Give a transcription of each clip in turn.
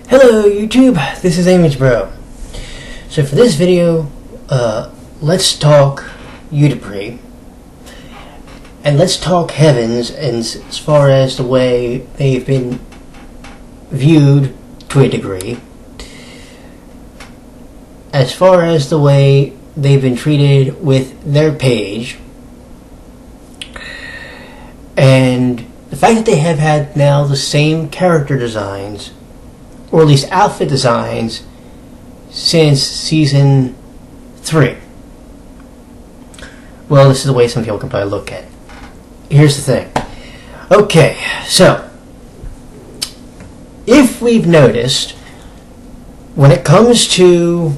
Hello YouTube, this is Image Bro. So for this video, let's talk UtaPri, and let's talk Heavens, and as far as the way they've been viewed to a degree, as far as the way they've been treated with their page, and the fact that they have had now the same character designs, or at least outfit designs, since season 3. Well, this is the way some people can probably look at it. Here's the thing. Okay, so if we've noticed, when it comes to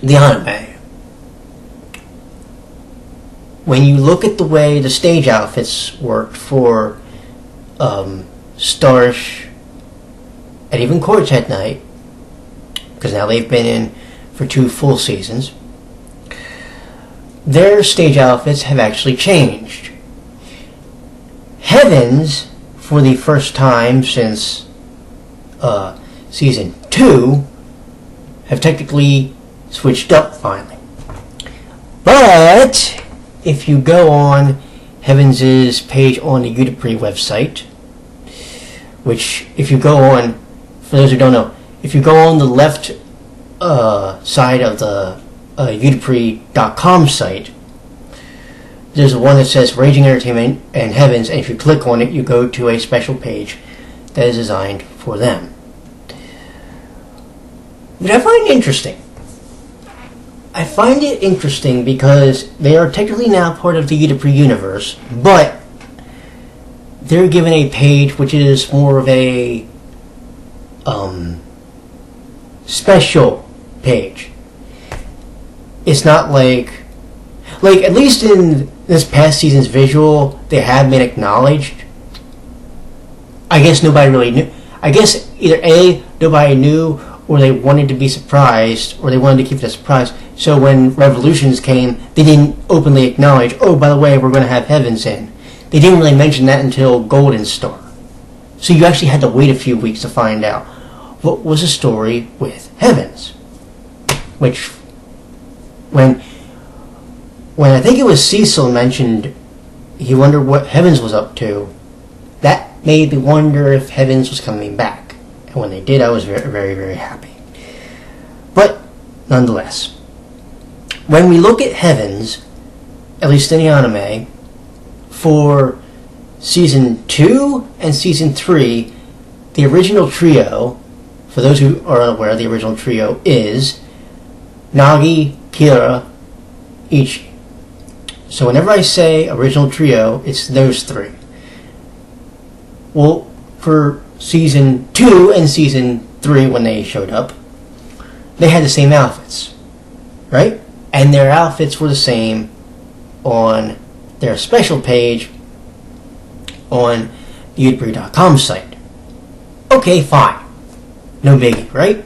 the anime, when you look at the way the stage outfits worked for Starsh and even Quartet Night, because now they've been in for 2 full seasons, their stage outfits have actually changed. Heavens, for the first time since season 2, have technically switched up finally. But if you go on Heavens' page on the UtaPri website, which if you go on, for those who don't know, if you go on the left side of the UtaPri.com site, there's one that says Raging Entertainment and Heavens, and if you click on it, you go to a special page that is designed for them. But I find it interesting. I find it interesting because they are technically now part of the UtaPri universe, but they're given a page which is more of a special page. It's not like at least in this past season's visual, they have been acknowledged. I guess nobody really knew. I guess either A, nobody knew, or they wanted to be surprised, or they wanted to keep it a surprise. So when Revolutions came, they didn't openly acknowledge, oh, by the way, we're going to have Heavens in. They didn't really mention that until Golden Star. So you actually had to wait a few weeks to find out what was the story with Heavens. Which, when I think it was Cecil mentioned he wondered what Heavens was up to, that made me wonder if Heavens was coming back. And when they did, I was very, very, very happy. But, nonetheless, when we look at Heavens, at least in the anime, for season 2 and season 3, the original trio, for those who are unaware, the original trio is Nagi, Kira, Ichi. So whenever I say original trio, it's those 3. Well, for season 2 and season 3, when they showed up, they had the same outfits, right? And their outfits were the same on their special page on the UtaPri.com site. Okay, fine. No biggie, right?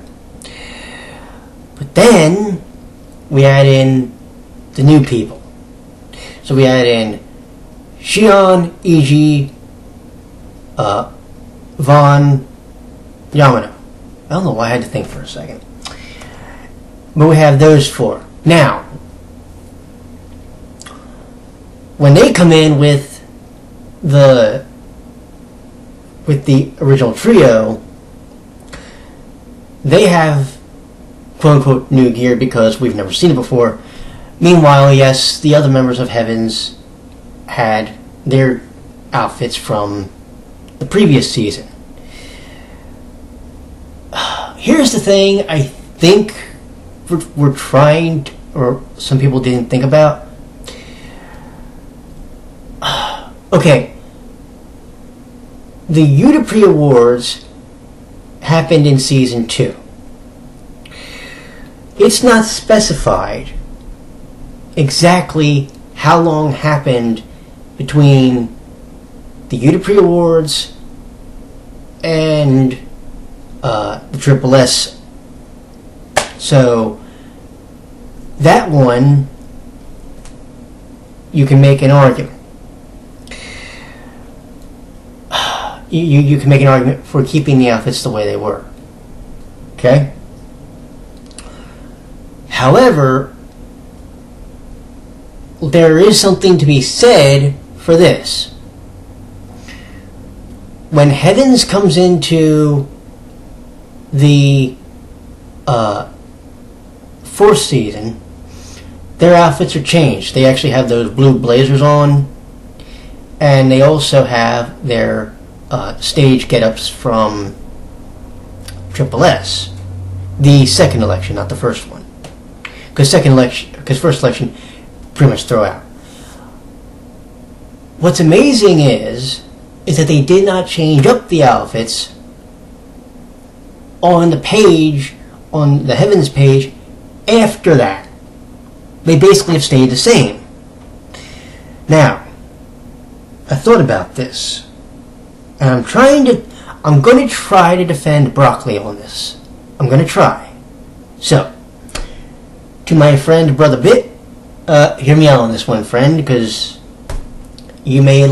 But then we add in the new people. So we add in Shion, Iji, Von, Yamano. I don't know why I had to think for a second. But we have those 4. Now, when they come in with the original trio, they have quote-unquote new gear because we've never seen it before. Meanwhile, yes, the other members of Heavens had their outfits from the previous season. Here's the thing I think we're trying to, or some people didn't think about. Okay, the UtaPri Awards happened in season 2. It's not specified exactly how long happened between the UtaPri Awards and the Triple S. So that one, you can make an argument. You can make an argument for keeping the outfits the way they were. Okay? However, there is something to be said for this. When Heavens comes into the fourth season, their outfits are changed. They actually have those blue blazers on, and they also have their stage get-ups from Triple S, the second election, not the first one. Because first election, pretty much throw out. What's amazing is that they did not change up the outfits on the page, on the Heavens page, after that. They basically have stayed the same. Now, I thought about this, and I'm going to try to defend Broccoli on this. I'm going to try. So, to my friend Brother Bit, hear me out on this one, friend, because you may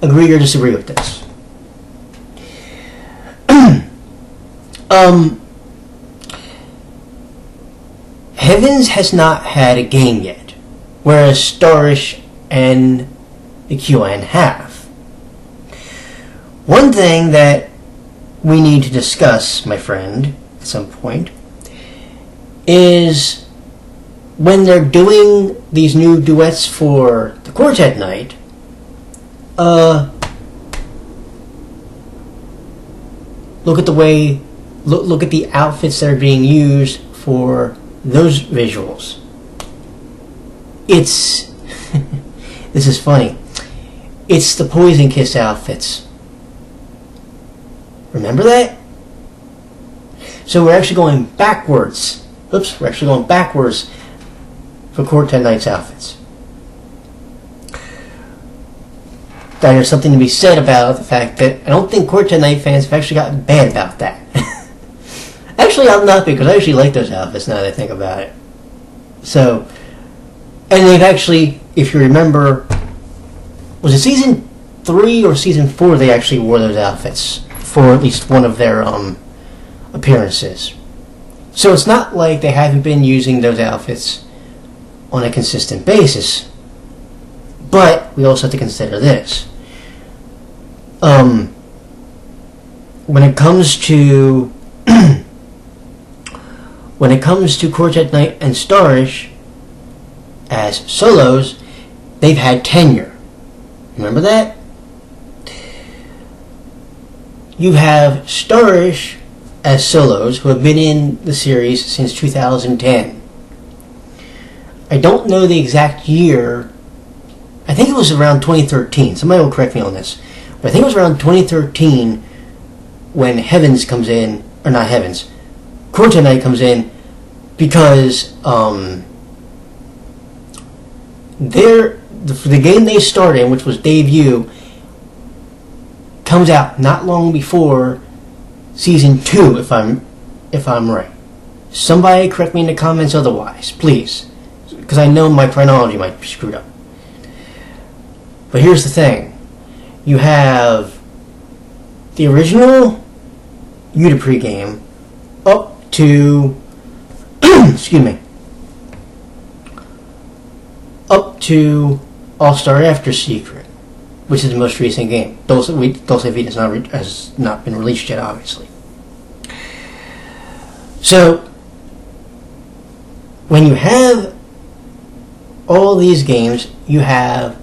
agree or disagree with this. Heavens has not had a game yet, whereas Starish and the QN have. One thing that we need to discuss, my friend, at some point, is when they're doing these new duets for the Quartet Night, look at the outfits that are being used for those visuals. It's this is funny. It's the Poison Kiss outfits. Remember that? So we're actually going backwards. Oops, we're actually going backwards for Quartet Night's outfits. There's something to be said about the fact that I don't think Quartet Night fans have actually gotten bad about that. Actually, I'm not, because I actually like those outfits now that I think about it. So, and they've actually, if you remember, was it season 3 or season 4 they actually wore those outfits for at least one of their appearances. So it's not like they haven't been using those outfits on a consistent basis. But we also have to consider this. When it comes to Quartet Night and Starish as solos, they've had tenure. Remember that? You have Starish as solos who have been in the series since 2010. I don't know the exact year. I think it was around 2013. Somebody will correct me on this. But I think it was around 2013 when Heavens comes in, or not Heavens, Quartet Night comes in, because the game they started in, which was Debut, comes out not long before season 2, if I'm right. Somebody correct me in the comments otherwise, please, because I know my chronology might be screwed up. But here's the thing. You have the original UtaPri game up to excuse me, up to All-Star After Secret, which is the most recent game. Dulce Vita has not been released yet, obviously. So when you have all these games, you have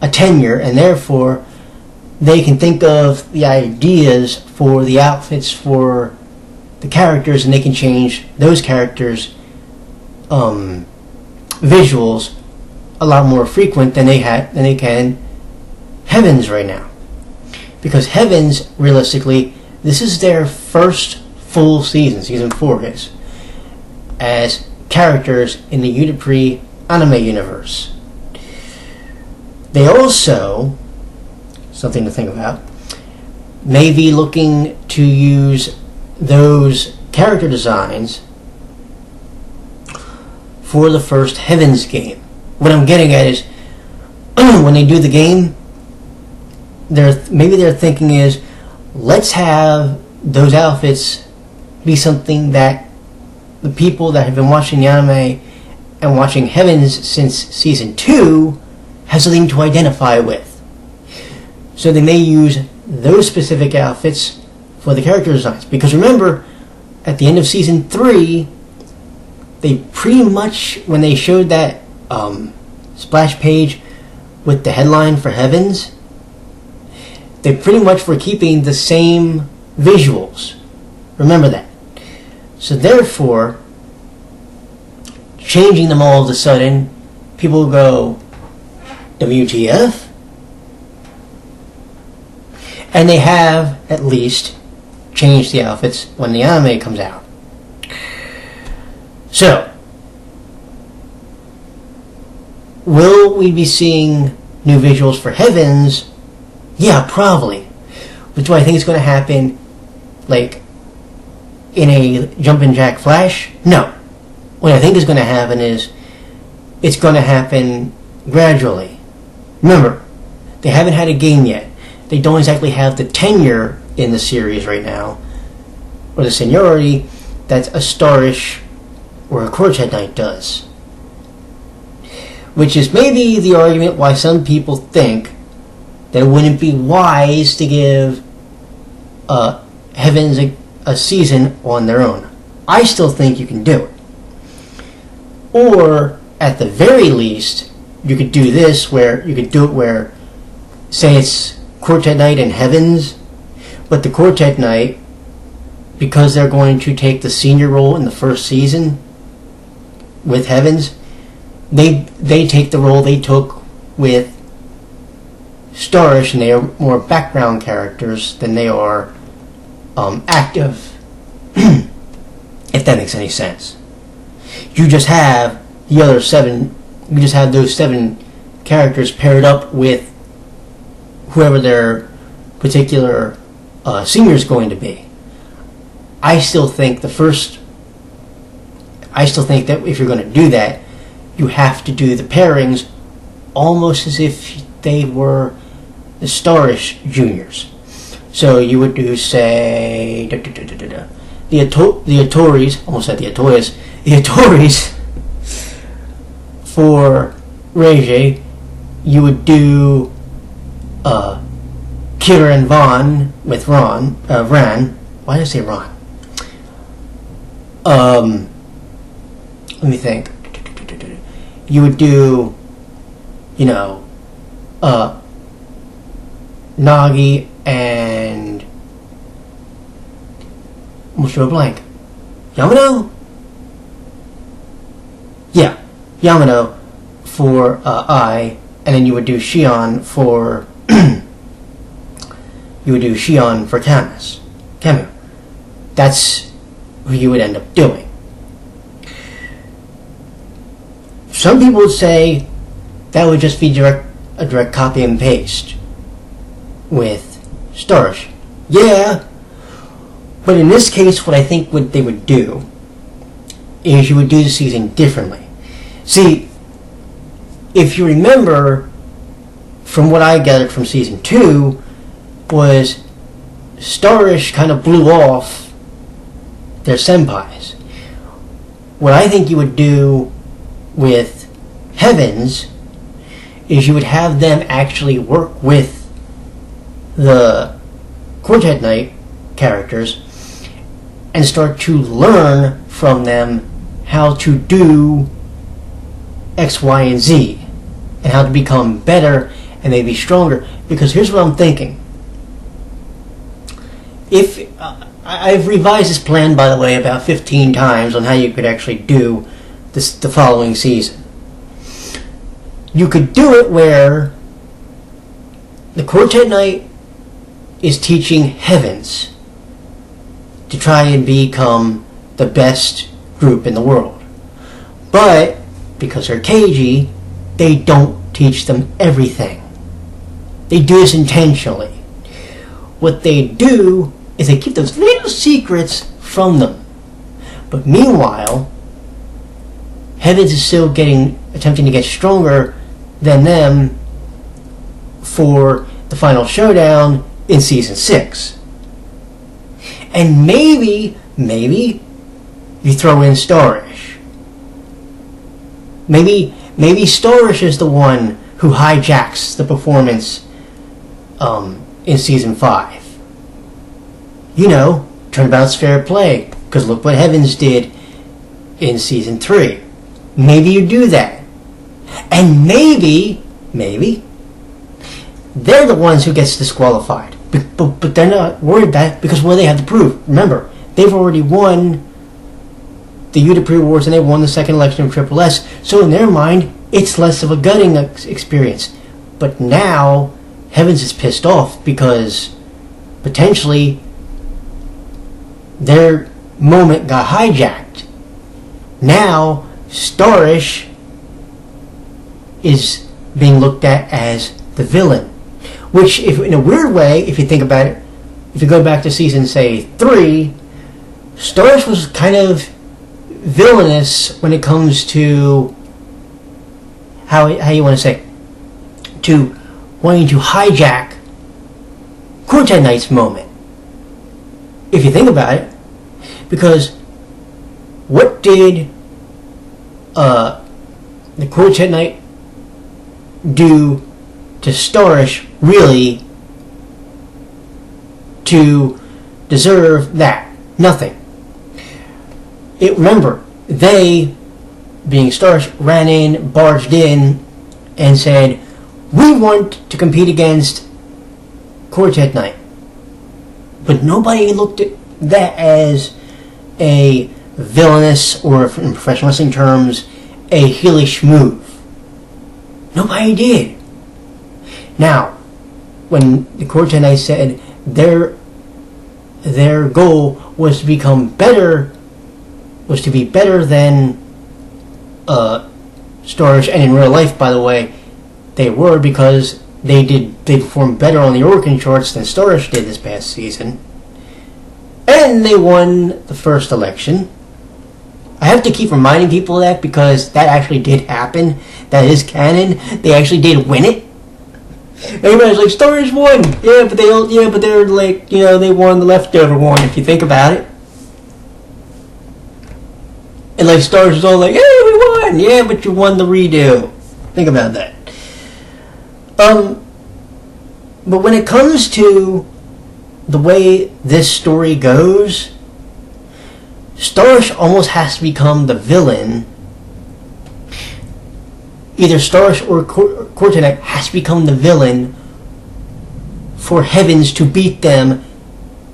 a tenure, and therefore they can think of the ideas for the outfits for the characters, and they can change those characters' visuals a lot more frequent than they can Heavens right now. Because Heavens, realistically, this is their first full season, season 4 is, as characters in the UtaPri anime universe. They also, something to think about, may be looking to use those character designs for the first Heavens game. What I'm getting at is, when they do the game, maybe their thinking is, let's have those outfits be something that the people that have been watching the anime and watching Heavens since season 2 have something to identify with. So they may use those specific outfits for the character designs. Because remember, at the end of season 3, they pretty much, when they showed that splash page with the headline for Heavens, they pretty much were keeping the same visuals. Remember that. So therefore, changing them all of a sudden, people go, WTF? And they have at least changed the outfits when the anime comes out. So, will we be seeing new visuals for Heavens? Yeah, probably. But do I think it's going to happen like in a jumpin' jack flash? No. What I think is going to happen is it's going to happen gradually. Remember, they haven't had a game yet. They don't exactly have the tenure in the series right now, or the seniority that a Starish or a Quartet Knight does. Which is maybe the argument why some people think that it wouldn't be wise to give Heavens a season on their own. I still think you can do it. Or, at the very least, you could do this where you could do it where, say it's Quartet Knight and Heavens, but the Quartet Knight, because they're going to take the senior role in the first season with Heavens, they take the role they took with Starish, and they are more background characters than they are active, if that makes any sense. You just have the other 7, you just have those 7 characters paired up with whoever their particular senior is going to be. I still think that if you're going to do that, you have to do the pairings almost as if they were the Starish juniors. So you would do, say, the Otoris, almost said the Otoyas, the Otoris for Reiji. You would do Kira and Vaughn with Ran. Why did I say Ron? Let me think. You would do, Nagi and almost drew a blank. Yamano? Yeah, Yamano for I, and then you would do Shion for Camus. That's who you would end up doing. Some people would say that would just be a direct copy and paste with Starish. Yeah, but in this case, what I think what they would do is you would do the season differently. See, if you remember, from what I gathered from season 2, was Starish kind of blew off their senpais. What I think you would do with Heavens is you would have them actually work with the Quartet Knight characters and start to learn from them how to do X, Y, and Z, and how to become better and maybe stronger. Because here's what I'm thinking. If I've revised this plan, by the way, about 15 times on how you could actually do this the following season. You could do it where the Quartet Knight is teaching Heavens to try and become the best group in the world. But because they're cagey, they don't teach them everything. They do this intentionally. What they do is they keep those little secrets from them. But meanwhile, Heavens is still attempting to get stronger than them for the final showdown in season 6. And maybe you throw in Starish. Maybe Starish is the one who hijacks the performance in season 5. Turnabout's fair play, because look what Heavens did in season 3. Maybe you do that. And maybe they're the ones who gets disqualified. But they're not worried about it because they have to prove. Remember, they've already won the UtaPri Awards and they won the second election of Triple S. So in their mind, it's less of a gutting experience. But now, Heavens is pissed off because potentially their moment got hijacked. Now, Starish is being looked at as the villain. Which, if in a weird way, if you think about it, if you go back to season, say, 3, Starish was kind of villainous when it comes to how you want to say, to wanting to hijack Quartet Knight's moment. If you think about it, because what did the Quartet Knight do to Starish really to deserve that? Nothing. Remember, they, being Starish, ran in, barged in, and said, we want to compete against Quartet Knight. But nobody looked at that as a villainous, or in professional wrestling terms, a heelish move. Nobody did. Now, when the Quartet Knight said their goal was to become better, was to be better than Starish, and in real life, by the way, they were, because they performed better on the Oricon charts than Starish did this past season. And they won the first election. I have to keep reminding people of that because that actually did happen. That is canon. They actually did win it. Everybody's like, Starish won. Yeah, but they're like, they won the leftover one, if you think about it. And like Starish is all like, hey, we won. Yeah, but you won the redo. Think about that. But when it comes to the way this story goes, Starish almost has to become the villain. Either Starish or Quartet Knight has to become the villain for Heavens to beat them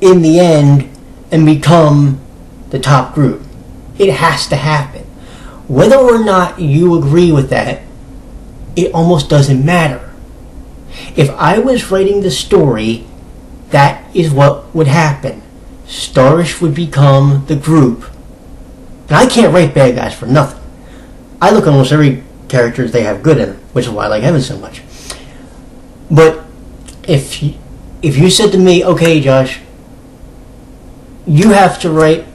in the end and become the top group. It has to happen. Whether or not you agree with that, it almost doesn't matter. If I was writing the story, that is what would happen. Starish would become the group. And I can't write bad guys for nothing. I look at almost every character they have good in them, which is why I like Heavens so much. But if you said to me, okay, Josh, you have to write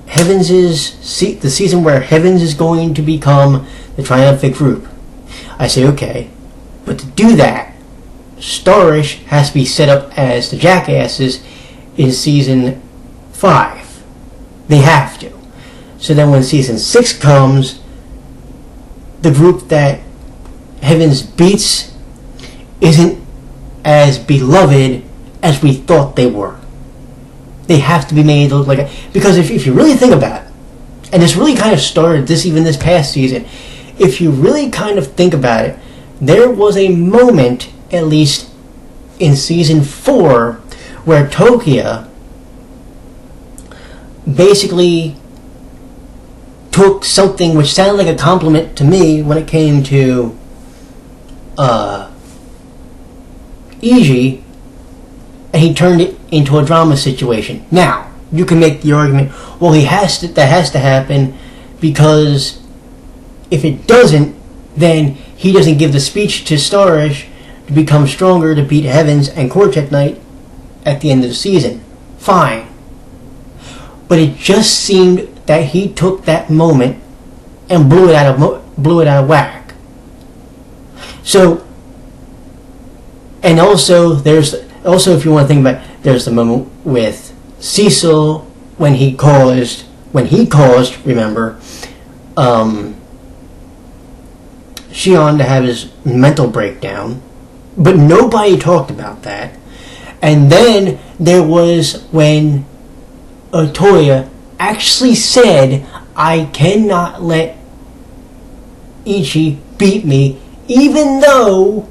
the season where Heavens is going to become the triumphant group, I say okay. But to do that, Starish has to be set up as the jackasses in season 5. They have to. So then when season 6 comes, the group that Heavens beats isn't as beloved as we thought they were. They have to be made to look like because if you really think about it, and this really kind of started this past season, if you really kind of think about it, there was a moment, at least in season 4, where Tokia basically took something which sounded like a compliment to me when it came to Iji, and he turned it into a drama situation. Now, you can make the argument, well, that has to happen because if it doesn't, then he doesn't give the speech to Starish to become stronger to beat Heavens and Quartet Knight at the end of the season. Fine. But it just seemed that he took that moment and blew it out of whack. So, and also if you want to think about it, there's the moment with Cecil, when he caused, remember, Shion to have his mental breakdown, but nobody talked about that. And then there was when Otoya actually said, I cannot let Ichi beat me, even though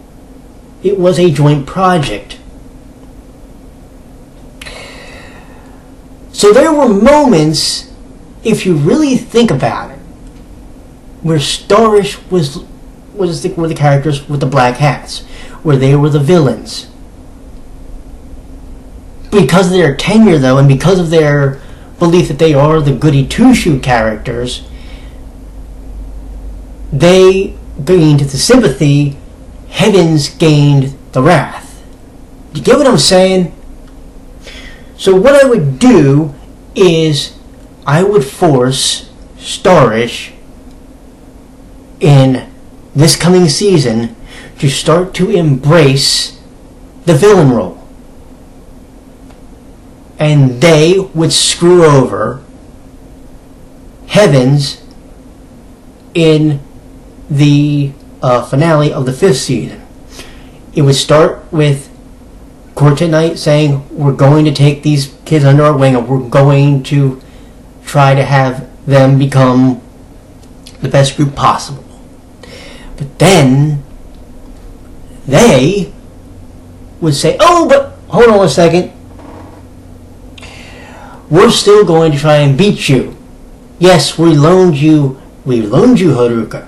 it was a joint project. So there were moments, if you really think about it, where Starish were the characters with the black hats, where they were the villains. Because of their tenure, though, and because of their belief that they are the goody two-shoe characters, they gained the sympathy, Heavens gained the wrath. Do you get what I'm saying? So what I would do is I would force Starish in this coming season to start to embrace the villain role. And they would screw over Heavens in the finale of the 5th season. It would start with Quartet Knight saying, we're going to take these kids under our wing and we're going to try to have them become the best group possible. But then they would say, oh, but hold on a second. We're still going to try and beat you. Yes, we loaned you Haruka.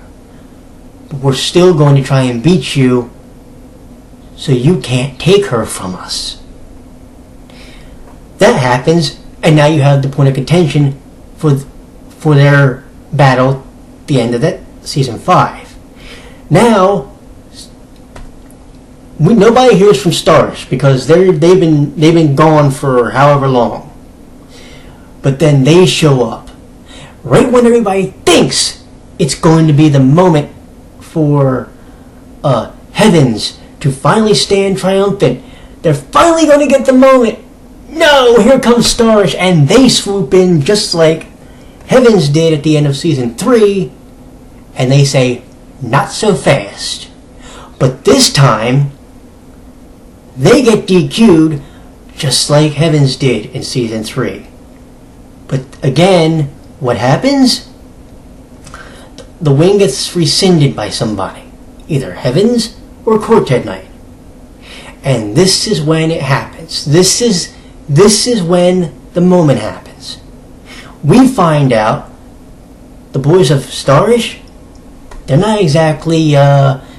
But we're still going to try and beat you so you can't take her from us. That happens, and now you have the point of contention for their battle at the end of that season 5. Now, nobody hears from Stars because they've been gone for however long. But then they show up right when everybody thinks it's going to be the moment for Heavens to finally stand triumphant. They're finally going to get the moment. No, here comes Stars, and they swoop in just like Heavens did at the end of season 3, and they say, not so fast. But this time, they get DQ'd just like Heavens did in season 3. But again, what happens? The wing gets rescinded by somebody, either Heavens or Quartet Knight. And this is when it happens. This is when the moment happens. We find out the boys of Starish, they're not exactly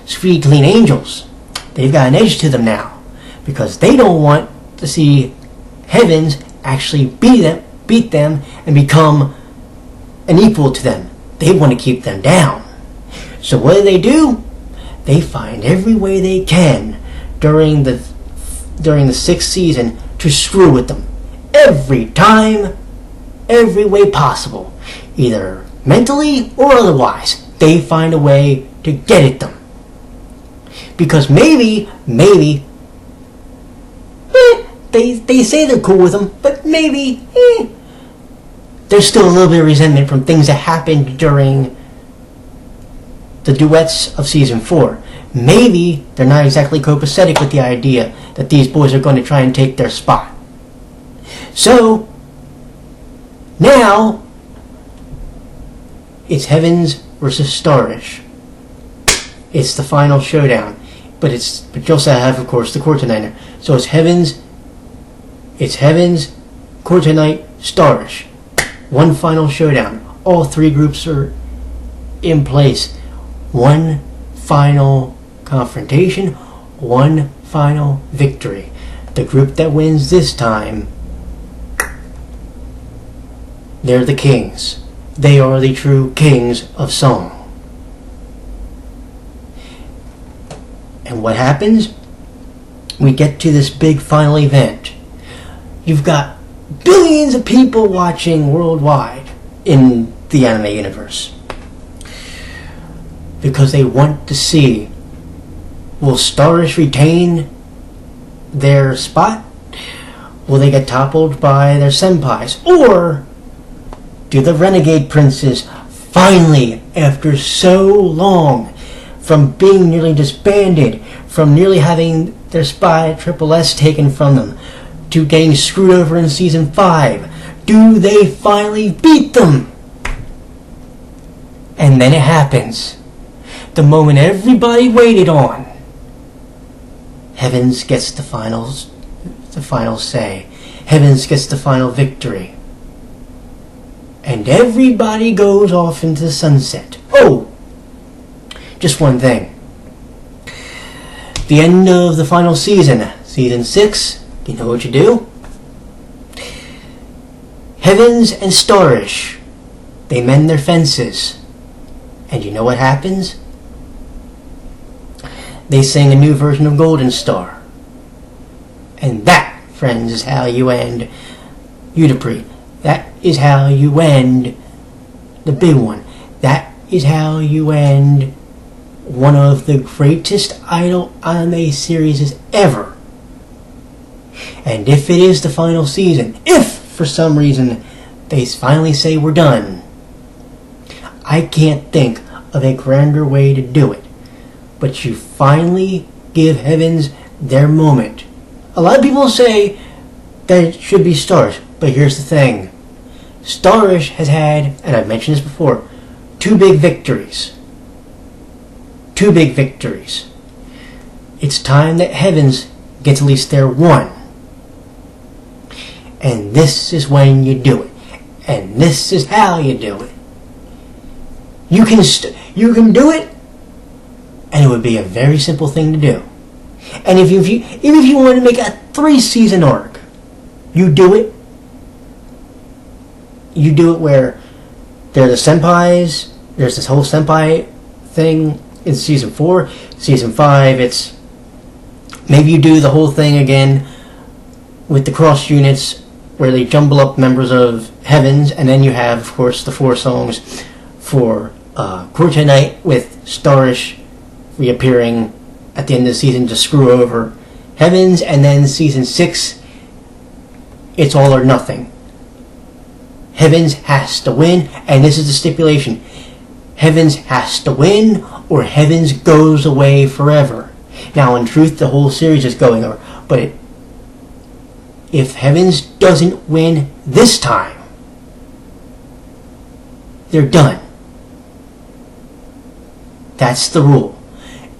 sweet, clean angels. They've got an edge to them now because they don't want to see Heavens actually beat them and become an equal to them. They want to keep them down. So what do? They find every way they can during the 6th season to screw with them. Every time, every way possible. Either mentally or otherwise. They find a way to get at them. Because maybe they say they're cool with them, but maybe there's still a little bit of resentment from things that happened during the duets of season 4. Maybe they're not exactly copacetic with the idea that these boys are going to try and take their spot. So, now, it's Heavens versus Starish. It's the final showdown. But you also have, of course, the Quartet Knight. So it's Heavens, Quartet Knight, Starish. One final showdown. All 3 groups are in place. One final confrontation. One final victory. The group that wins this time, they're the kings. They are the true kings of song. And what happens? We get to this big final event. You've got billions of people watching worldwide in the anime universe. Because they want to see, will Starish retain their spot? Will they get toppled by their senpais? Or do the renegade princes finally, after so long, from being nearly disbanded, from nearly having their spy Triple S taken from them, to getting screwed over in Season 5, do they finally beat them? And then it happens. The moment everybody waited on. Heavens gets the final say. Heavens gets the final victory. And everybody goes off into the sunset. Oh! Just one thing. The end of the final season, Season 6, you know what you do? Heavens and Starish, they mend their fences. And you know what happens? They sing a new version of Golden Star. And that, friends, is how you end UtaPri. That is how you end the big one. That is how you end one of the greatest idol anime series ever. And if it is the final season, if for some reason they finally say we're done, I can't think of a grander way to do it. But you finally give Heavens their moment. A lot of people say that it should be Starish, but here's the thing. Starish has had, and I've mentioned this before, two big victories. Two big victories. It's time that Heavens gets at least their one. And this is when you do it. And this is how you do it. You can do it, and it would be a very simple thing to do. And even if you want to make a 3-season arc, you do it. You do it where there are the senpais. There's this whole senpai thing in Season 4. Season 5, it's maybe you do the whole thing again with the cross units where they jumble up members of Heavens, and then you have, of course, the 4 songs for Kurta Night with Starish reappearing at the end of the season to screw over Heavens, and then Season 6, it's all or nothing. Heavens has to win, and this is the stipulation. Heavens has to win, or Heavens goes away forever. Now, in truth, the whole series is going over, but if Heavens doesn't win this time, they're done. That's the rule.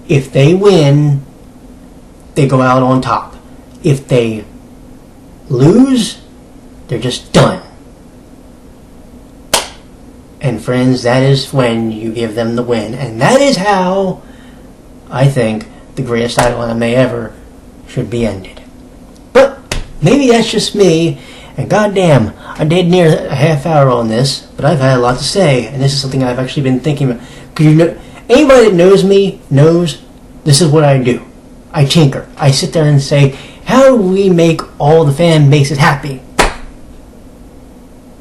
If they win, they go out on top. If they lose, they're just done. And friends, that is when you give them the win. And that is how I think the greatest idol anime ever should be ended. But maybe that's just me. And goddamn, I did near a half hour on this, but I've had a lot to say, and this is something I've actually been thinking about. Because anybody that knows me knows this is what I do. I tinker. I sit there and say, how do we make all the fan bases happy?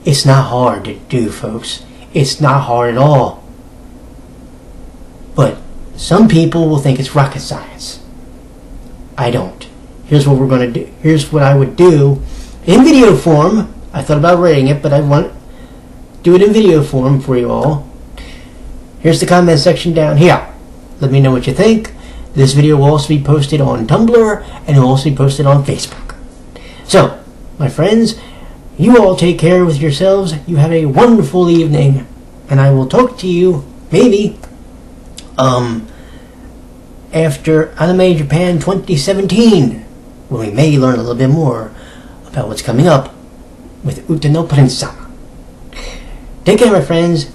It's not hard to do, folks. It's not hard at all. But some people will think it's rocket science. I don't. Here's what we're going to do. Here's what I would do in video form. I thought about writing it, but I want to do it in video form for you all. Here's the comment section down here. Let me know what you think. This video will also be posted on Tumblr, and it will also be posted on Facebook. So, my friends, you all take care with yourselves. You have a wonderful evening, and I will talk to you maybe after Anime Japan 2017, when we may learn a little bit more about what's coming up with UtaPri. Take care, my friends.